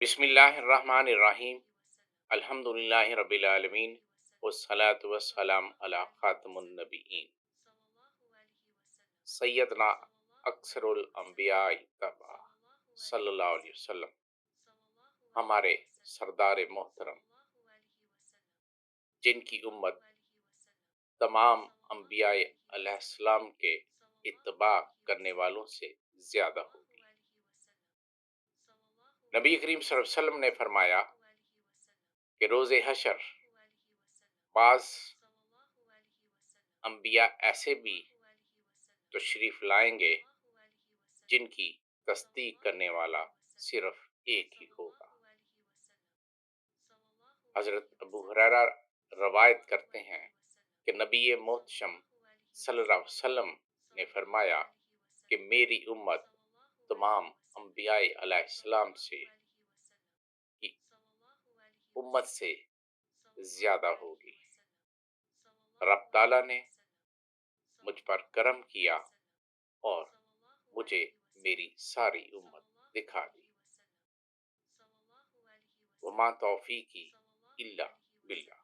بسم اللہ الرحمن الرحیم، الحمدللہ رب العالمین، والصلاة والسلام علی خاتم النبیین، سیدنا اکثر الانبیاء تبع صلی اللہ علیہ وسلم، ہمارے سردار محترم جن کی امت تمام انبیاء علیہ السلام کے اتباع کرنے والوں سے زیادہ ہوگی۔ نبی کریم صلی اللہ علیہ وسلم نے فرمایا کہ روز حشر بعض انبیاء ایسے بھی تشریف لائیں گے جن کی تصدیق کرنے والا صرف ایک ہی ہوگا۔ حضرت ابو ہریرہ روایت کرتے ہیں کہ نبی محتشم صلی اللہ علیہ وسلم نے فرمایا کہ میری امت تمام انبیاء علیہ السلام سے کی امت سے زیادہ ہوگی۔ رب تعالیٰ نے مجھ پر کرم کیا اور مجھے میری ساری امت دکھا دی۔ وما توفیقی الا باللہ۔